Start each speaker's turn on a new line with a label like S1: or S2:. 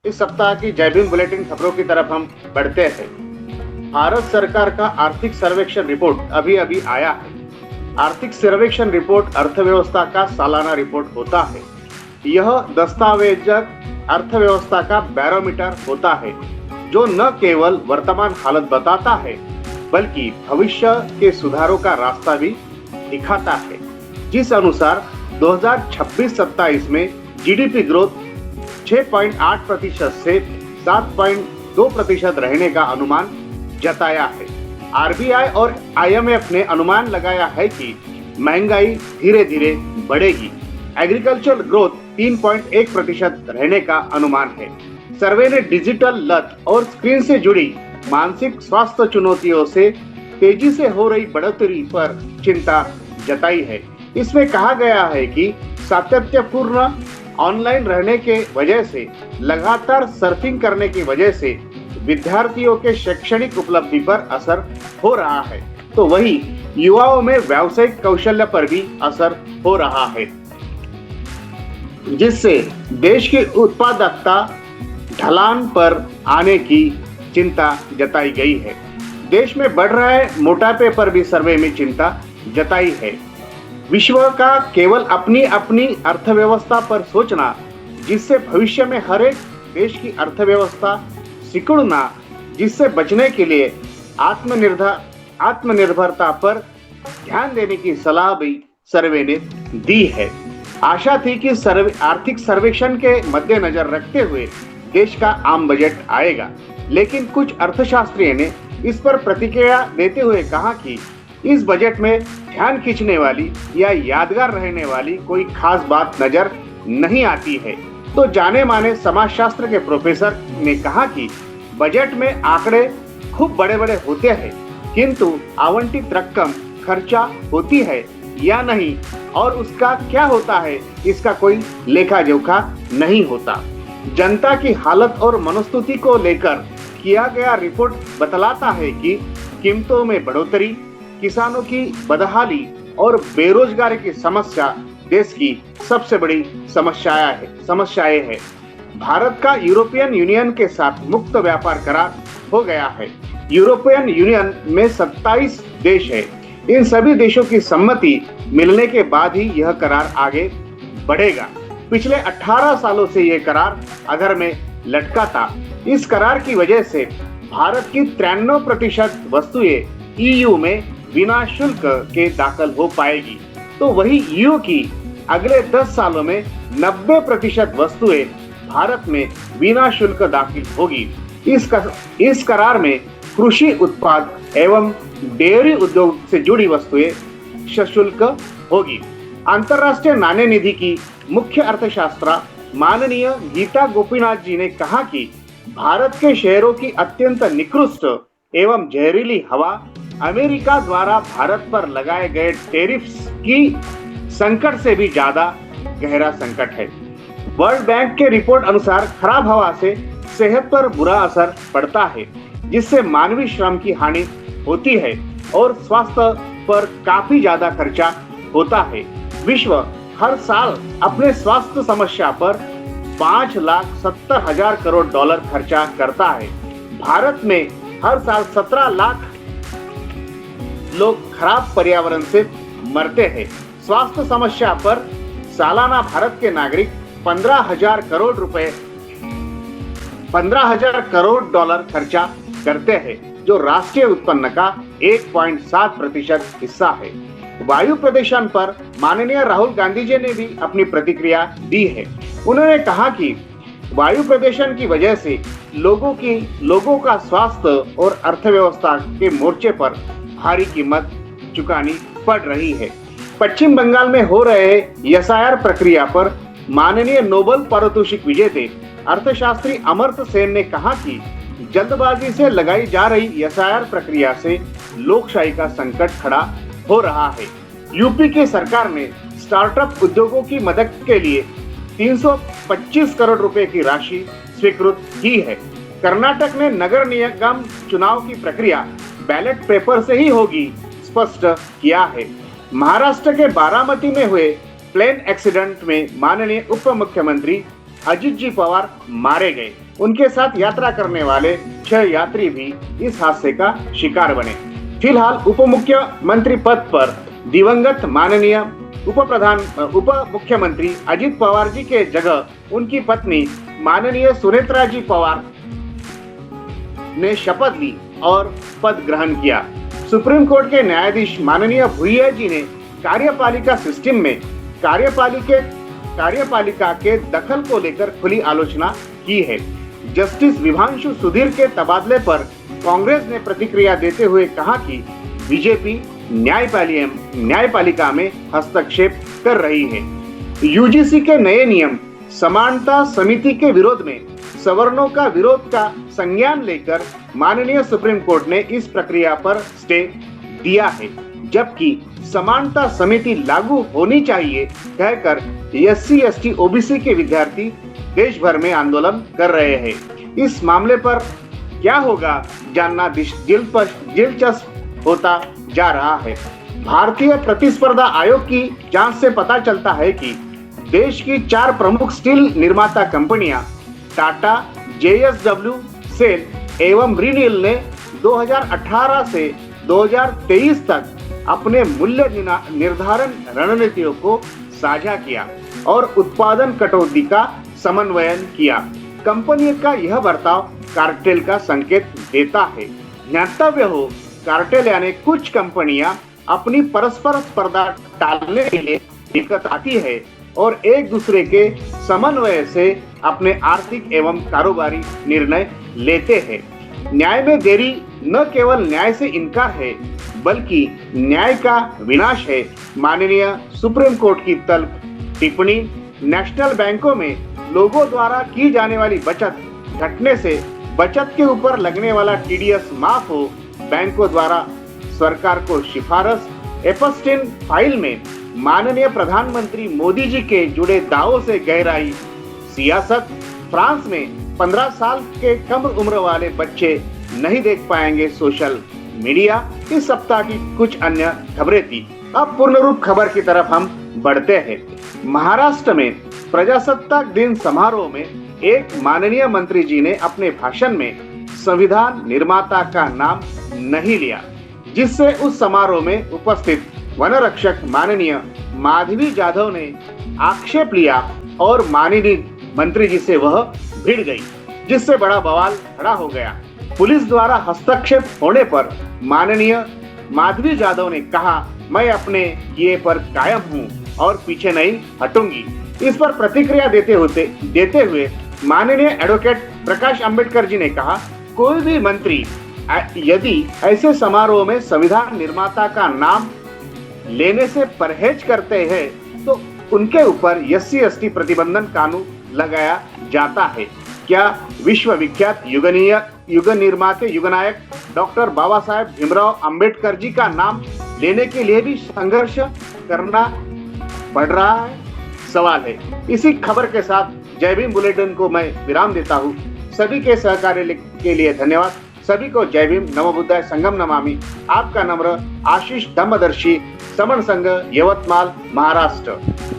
S1: इस सप्ताह की जय भीम बुलेटिन खबरों की तरफ हम बढ़ते हैं। भारत सरकार का आर्थिक सर्वेक्षण रिपोर्ट अभी अभी आया है। आर्थिक सर्वेक्षण रिपोर्ट अर्थव्यवस्था का सालाना रिपोर्ट होता है। यह दस्तावेजक अर्थव्यवस्था का बैरोमीटर होता है, जो न केवल वर्तमान हालत बताता है बल्कि भविष्य के सुधारों का रास्ता भी दिखाता है। जिस अनुसार 2026-27 में जीडीपी ग्रोथ 6.8% से 7.2% रहने का अनुमान जताया है। आरबीआई और आईएमएफ ने अनुमान लगाया है कि महंगाई धीरे धीरे बढ़ेगी। एग्रीकल्चर ग्रोथ 3.1% रहने का अनुमान है। सर्वे ने डिजिटल लत और स्क्रीन से जुड़ी मानसिक स्वास्थ्य चुनौतियों से तेजी से हो रही बढ़ोतरी पर चिंता जताई है। इसमें कहा गया है कि सातत्यपूर्ण ऑनलाइन रहने के वजह से, लगातार सर्फिंग करने की वजह से विद्यार्थियों के शैक्षणिक उपलब्धि पर असर हो रहा है, तो वही युवाओं में व्यावसायिक कौशल्य पर भी असर हो रहा है, जिससे देश की उत्पादकता ढलान पर आने की चिंता जताई गई है। देश में बढ़ रहे मोटापे पर भी सर्वे में चिंता जताई है। विश्व का केवल अपनी अपनी अर्थव्यवस्था पर सोचना, जिससे भविष्य में हर एक देश की अर्थव्यवस्था सिकुड़ना, जिससे बचने के लिए आत्मनिर्भरता पर ध्यान देने की सलाह भी सर्वे ने दी है। आशा थी कि आर्थिक सर्वेक्षण के मद्देनजर रखते हुए देश का आम बजट आएगा, लेकिन कुछ अर्थशास्त्रियों ने इस पर प्रतिक्रिया देते हुए कहा कि इस बजट में ध्यान खींचने वाली या यादगार रहने वाली कोई खास बात नजर नहीं आती है। तो जाने माने समाजशास्त्र के प्रोफेसर ने कहा कि बजट में आंकड़े खूब बड़े बड़े होते हैं, किंतु आवंटित रकम खर्चा होती है या नहीं और उसका क्या होता है, इसका कोई लेखा जोखा नहीं होता। जनता की हालत और मनोस्थिति को लेकर किया गया रिपोर्ट बतलाता है कि कीमतों में बढ़ोतरी, किसानों की बदहाली और बेरोजगारी की समस्या देश की सबसे बड़ी समस्याएं हैं। भारत का यूरोपियन यूनियन के साथ मुक्त व्यापार करार हो गया है। यूरोपियन यूनियन में 27 देश है। इन सभी देशों की सम्मति मिलने के बाद ही यह करार आगे बढ़ेगा। पिछले 18 सालों से यह करार अधर में लटका था। इस करार की वजह से भारत की 93% वस्तुएं ईयू में बिना शुल्क के दाखिल हो पाएगी, तो वही ईयू की अगले 10 सालों में 90% वस्तुएं भारत में बिना शुल्क दाखिल होगी। इस करार में कृषि उत्पाद एवं डेयरी उद्योग से जुड़ी वस्तुएं सशुल्क होगी। अंतर्राष्ट्रीय नाणय निधि की मुख्य अर्थशास्त्रा माननीय गीता गोपीनाथ जी ने कहा कि भारत के शहरों की अत्यंत निकृष्ट एवं जहरीली हवा अमेरिका द्वारा भारत पर लगाए गए टैरिफ्स की संकट से भी ज्यादा गहरा संकट है। वर्ल्ड बैंक के रिपोर्ट अनुसार खराब हवा से सेहत पर बुरा असर पड़ता है, जिससे मानवीय श्रम की हानि होती है और स्वास्थ्य पर काफी ज्यादा खर्चा होता है। विश्व हर साल अपने स्वास्थ्य समस्या पर 5,70,000 करोड़ डॉलर खर्चा करता है। भारत में हर साल 17 लाख लोग खराब पर्यावरण से मरते हैं। स्वास्थ्य समस्या पर सालाना भारत के नागरिक 15,000 करोड़ डॉलर खर्चा करते हैं, जो राष्ट्रीय उत्पन्न का 1.7% हिस्सा है। वायु प्रदूषण पर माननीय राहुल गांधी जी ने भी अपनी प्रतिक्रिया दी है। उन्होंने कहा कि वायु प्रदूषण की वजह से लोगों का स्वास्थ्य और अर्थव्यवस्था के मोर्चे पर भारी कीमत चुकानी पड़ रही है। पश्चिम बंगाल में हो रहे एसआईआर प्रक्रिया पर माननीय नोबेल पारितोषिक विजेते अर्थशास्त्री अमर्त्य सेन ने कहा कि जल्दबाजी से लगाई जा रही एसआईआर प्रक्रिया से लोकशाही का संकट खड़ा हो रहा है। यूपी की सरकार ने स्टार्टअप उद्योगों की मदद के लिए 325 करोड़ रुपए की राशि स्वीकृत की है। कर्नाटक ने नगर निगम चुनाव की प्रक्रिया बैलेट पेपर से ही होगी स्पष्ट किया है। महाराष्ट्र के बारामती में हुए प्लेन एक्सीडेंट में माननीय उप मुख्यमंत्री अजित जी पवार मारे गए। उनके साथ यात्रा करने वाले 6 यात्री भी इस हादसे का शिकार बने। फिलहाल उप मुख्यमंत्री पद पर दिवंगत माननीय उप मुख्यमंत्री अजित पवार जी के जगह उनकी पत्नी माननीय सुनेत्रा जी पवार ने शपथ ली और पद ग्रहण किया। सुप्रीम कोर्ट के न्यायाधीश माननीय भुइया जी ने कार्यपालिका सिस्टम में कार्यपालिका के दखल को लेकर खुली आलोचना की है। जस्टिस विभांशु सुधीर के तबादले पर कांग्रेस ने प्रतिक्रिया देते हुए कहा कि बीजेपी न्यायपालिका में हस्तक्षेप कर रही है। यूजीसी के नए नियम समानता समिति के विरोध में सवर्णों का विरोध का संज्ञान लेकर माननीय सुप्रीम कोर्ट ने इस प्रक्रिया पर स्टे दिया है, जबकि समानता समिति लागू होनी चाहिए कहकर SC ST OBC के विद्यार्थी देश भर में आंदोलन कर रहे हैं। इस मामले पर क्या होगा जानना दिलचस्प होता जा रहा है। भारतीय प्रतिस्पर्धा आयोग की जांच से पता चलता है कि देश की 4 प्रमुख स्टील निर्माता कंपनियां टाटा, JSW, सेल एवं रिनील ने 2018 से 2023 तक अपने मूल्य निर्धारण रणनीतियों को साझा किया और उत्पादन कटौती का समन्वयन किया। कंपनी का यह बर्ताव कार्टेल का संकेत देता है। ज्ञातव्य हो, कार्टेल यानी कुछ कंपनियां अपनी परस्पर स्पर्धा टालने के लिए दिक्कत आती है और एक दूसरे के समन्वय से अपने आर्थिक एवं कारोबारी निर्णय लेते हैं। न्याय में देरी न केवल न्याय से इनकार है, बल्कि न्याय का विनाश है। माननीय सुप्रीम कोर्ट की तल्ख टिप्पणी नेशनल बैंकों में लोगों द्वारा की जाने वाली बचत घटने से बचत के ऊपर लगने वाला TDS माफ हो। बैंकों द्वारा सरकार को सिफारिश एपस्टीन फाइल में माननीय प्रधानमंत्री मोदी जी के जुड़े दावों से गहराई सियासत। फ्रांस में 15 साल के कम उम्र वाले बच्चे नहीं देख पाएंगे सोशल मीडिया। इस सप्ताह की कुछ अन्य खबरें थी। अब पूर्ण रूप खबर की तरफ हम बढ़ते हैं। महाराष्ट्र में प्रजासत्ताक दिन समारोह में एक माननीय मंत्री जी ने अपने भाषण में संविधान निर्माता का नाम नहीं लिया, जिससे उस समारोह में उपस्थित वन रक्षक माननीय माधवी जाधव ने आक्षेप लिया और माननीय मंत्री जी से वह भिड़ गई, जिससे बड़ा बवाल खड़ा हो गया। पुलिस द्वारा हस्तक्षेप होने पर माननीय माधवी जाधव ने कहा, मैं अपने किए पर कायम हूं और पीछे नहीं हटूंगी। इस पर प्रतिक्रिया देते हुए माननीय एडवोकेट प्रकाश अंबेडकर जी ने कहा, कोई भी मंत्री यदि ऐसे समारोह में संविधान निर्माता का नाम लेने से परहेज करते हैं तो उनके ऊपर SC ST प्रतिबंधन कानून लगाया जाता है। क्या विश्व विख्यात युग निर्माते युगनायक डॉक्टर बाबा साहेब भीमराव अंबेडकर जी का नाम लेने के लिए भी संघर्ष करना पड़ रहा है? सवाल है। इसी खबर के साथ जय भीम बुलेटिन को मैं विराम देता हूँ। सभी के सहकार्य के लिए धन्यवाद। सभी को जय भीम। नमो बुद्धाय। संगम नमामि। आपका नम्र आशीष धम्मदर्शी, समन संघ, यवतमाल, महाराष्ट्र।